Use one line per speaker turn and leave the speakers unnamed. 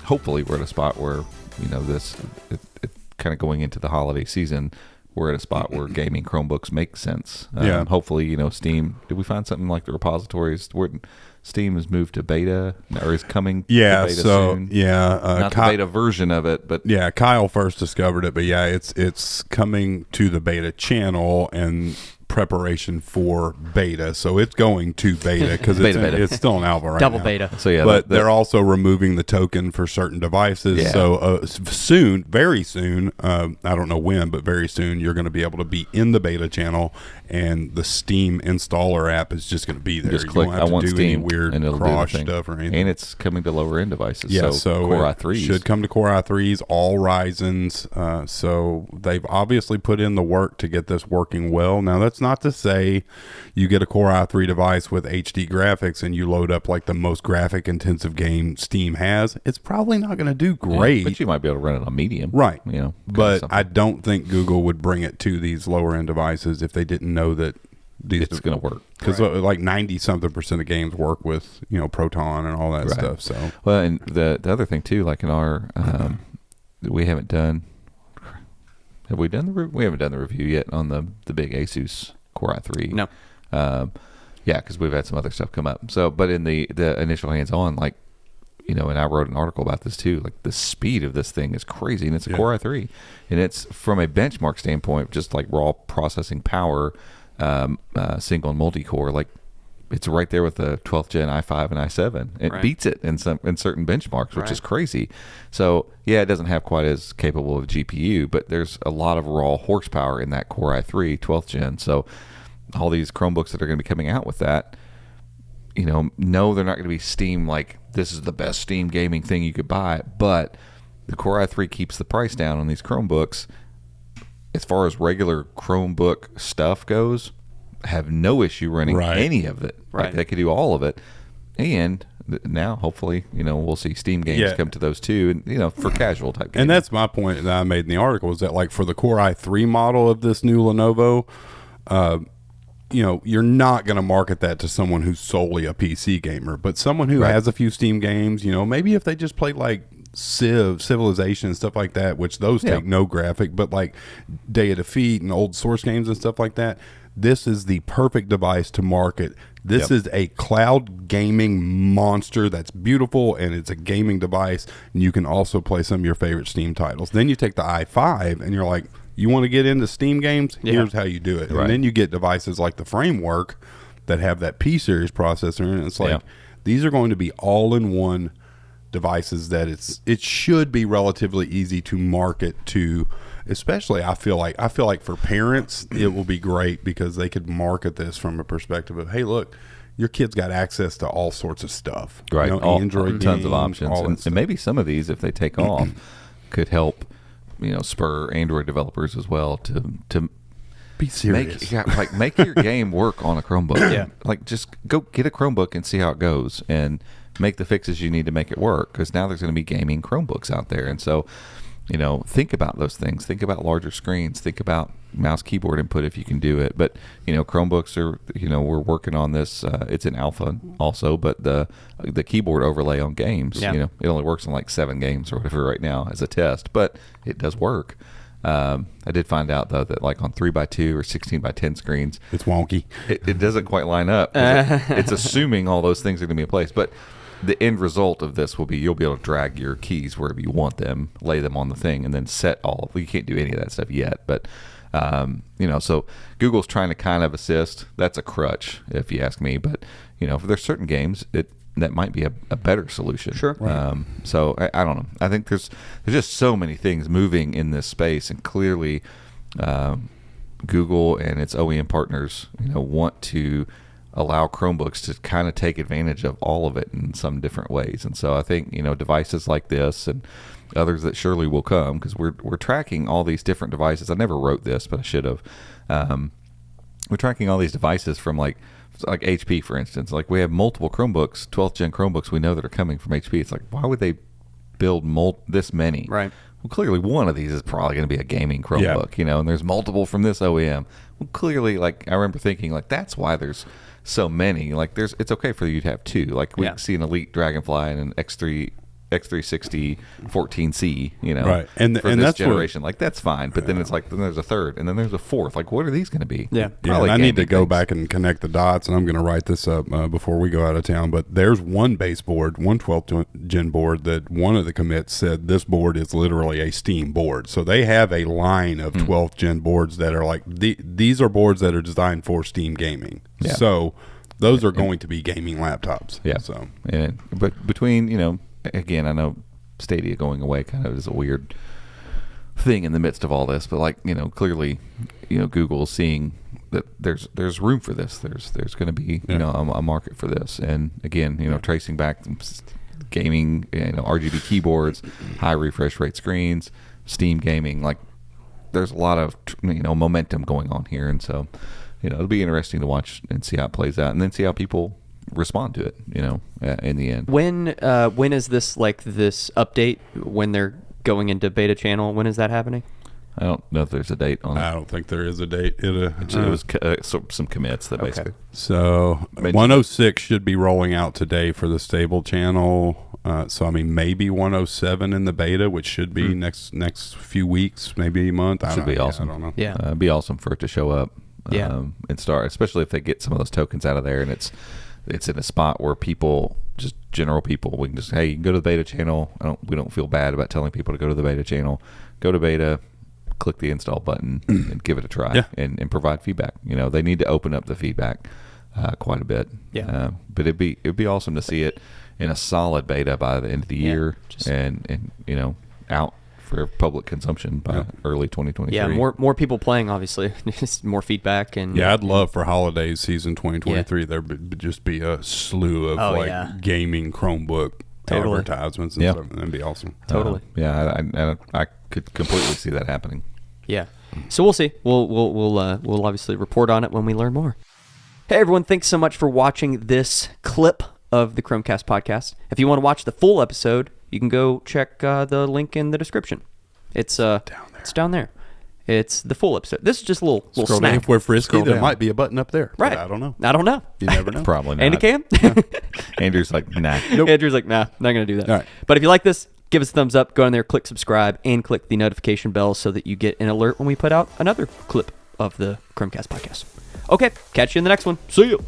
hopefully we're at a spot where, this it kind of going into the holiday season, we're at a spot where gaming Chromebooks make sense. Hopefully, Steam, did we find something like the repositories where Steam has moved to beta or is coming to beta soon? Not the beta version of it, but
Kyle first discovered it, but it's coming to the beta channel and preparation for beta, so it's going to beta because it's still in alpha right
Double
now.
beta.
So
but they're also removing the token for certain devices.
Yeah.
So soon, very soon, I don't know when, but very soon, you're going to be able to be in the beta channel, and the Steam installer app is just going to be there.
Just
you
click,
don't have to do
Steam,
any weird
and it'll
cross
do the thing.
stuff or anything.
And it's coming to lower end devices.
Yeah,
so Core i3s
should come to Core i3s, all Ryzens. So they've obviously put in the work to get this working well. Now, that's not to say you get a Core i3 device with HD graphics and you load up like the most graphic intensive game Steam has. It's probably not going to do great.
Yeah, but you might be able to run it on medium.
Right.
But
I don't think Google would bring it to these lower end devices if they didn't know that
it's going to work.
Because like 90-something% of games work with, Proton and all that stuff. So
well, and the other thing too, like in our, we haven't done, we haven't done the review yet on the big Asus Core i3.
No.
Because we've had some other stuff come up. So, but in the initial hands-on, like, and I wrote an article about this too, like the speed of this thing is crazy, and it's a Core i3. And it's, from a benchmark standpoint, just like raw processing power, single and multi-core, like it's right there with the 12th gen i5 and i7. It beats it in certain benchmarks, which is crazy. So it doesn't have quite as capable of a GPU, but there's a lot of raw horsepower in that Core i3 12th gen. So all these Chromebooks that are going to be coming out with that, no, they're not going to be Steam, like this is the best Steam gaming thing you could buy, but the Core i3 keeps the price down on these Chromebooks. As far as regular Chromebook stuff goes, have no issue running any of it. Like they could do all of it. And now, hopefully, we'll see Steam games come to those too, and for casual type games.
And that's my point that I made in the article, is that like for the Core i3 model of this new Lenovo, you're not going to market that to someone who's solely a PC gamer, but someone who has a few Steam games, maybe if they just play like Civilization and stuff like that, which those take no graphic, but like Day of Defeat and old Source games and stuff like that, this is the perfect device to market. This is a cloud gaming monster that's beautiful, and it's a gaming device, and you can also play some of your favorite Steam titles. Then you take the i5 and you're like, you want to get into Steam games? Here's how you do it. And then you get devices like the Framework that have that P-series processor, and it's like these are going to be all-in-one devices that it should be relatively easy to market to, especially I feel like for parents it will be great because they could market this from a perspective of, hey, look, your kid's got access to all sorts of stuff, Android
tons
games,
of options, and maybe some of these, if they take off, could help spur Android developers as well to
be serious,
make your game work on a Chromebook. Like just go get a Chromebook and see how it goes, and make the fixes you need to make it work, because now there's going to be gaming Chromebooks out there. And so think about those things. Think about larger screens. Think about mouse keyboard input if you can do it. But Chromebooks are, we're working on this. It's in alpha also, but the keyboard overlay on games, it only works on like 7 games or whatever right now as a test, but it does work. I did find out though that like on 3x2 or 16x10 screens,
it's wonky.
It doesn't quite line up. It's assuming all those things are going to be in place, but the end result of this will be you'll be able to drag your keys wherever you want them, lay them on the thing, and then set all. You can't do any of that stuff yet, but so Google's trying to kind of assist. That's a crutch, if you ask me. But if there's certain games, that might be a better solution.
Sure.
So I don't know. I think there's just so many things moving in this space, and clearly, Google and its OEM partners, want to allow Chromebooks to kind of take advantage of all of it in some different ways. And so I think, devices like this and others that surely will come, because we're tracking all these different devices. I never wrote this, but I should have. We're tracking all these devices from like HP, for instance. Like we have multiple Chromebooks, 12th gen Chromebooks we know that are coming from HP. It's like, why would they build this many?
Right.
Well, clearly one of these is probably going to be a gaming Chromebook, and there's multiple from this OEM. Well, clearly, like I remember thinking, like that's why there's so many. Like it's okay for you to have 2. Like we see an Elite Dragonfly and an X3 X360 14C,
right? And
for this
that's
generation. Like that's fine, but then it's like then there's a third, and then there's a fourth. Like what are these going to be?
Yeah.
And I need to go back and connect the dots, and I'm going to write this up before we go out of town. But there's one baseboard, one 12th gen board that one of the commits said this board is literally a Steam board. So they have a line of 12th gen boards that are like these are boards that are designed for Steam gaming.
Yeah.
So those are going to be gaming laptops.
Yeah.
So
but between again, I know Stadia going away kind of is a weird thing in the midst of all this, but like clearly, Google's seeing that there's room for this. There's going to be a market for this, and again, tracing back gaming, RGB keyboards, high refresh rate screens, Steam gaming, like there's a lot of momentum going on here, and so it'll be interesting to watch and see how it plays out, and then see how people respond to it, in the end.
When is this this update when they're going into beta channel? When is that happening?
I don't know if there's a date on it.
I don't think there is a date.
It was some commits that basically.
So 106 should be rolling out today for the stable channel. So I mean, maybe 107 in the beta, which should be next few weeks, maybe a month.
Should be awesome.
I don't know.
Yeah,
it'd be awesome for it to show up.
And
start, especially if they get some of those tokens out of there, and it's in a spot where people, just general people, we can just, hey, you can go to the beta channel. We don't feel bad about telling people to go to the beta channel. Go to beta, click the install button, and give it a try, and provide feedback. They need to open up the feedback quite a bit.
Yeah.
But it'd be awesome to see it in a solid beta by the end of the year, and out for public consumption by early 2023.
Yeah, more people playing, obviously. Just more feedback. And
I'd love for holidays season 2023 there would just be a slew of gaming Chromebook advertisements and stuff. That'd be awesome.
Totally.
I could completely see that happening.
Yeah. So we'll see. We'll obviously report on it when we learn more. Hey everyone, thanks so much for watching this clip of the Chromecast podcast. If you want to watch the full episode, you can go check the link in the description. It's down there. It's down there. It's the full episode. This is just a little
Scroll
snack.
down. If we're frisky, there might be a button up there.
Right.
I don't know.
You
never know.
Probably not.
Andy can?
Andrew's like, nah.
Nope. Andrew's like, nah, not going to do that.
All right.
But if you like this, give us a thumbs up. Go in there, click subscribe, and click the notification bell so that you get an alert when we put out another clip of the Chromecast podcast. Okay, catch you in the next one. See you.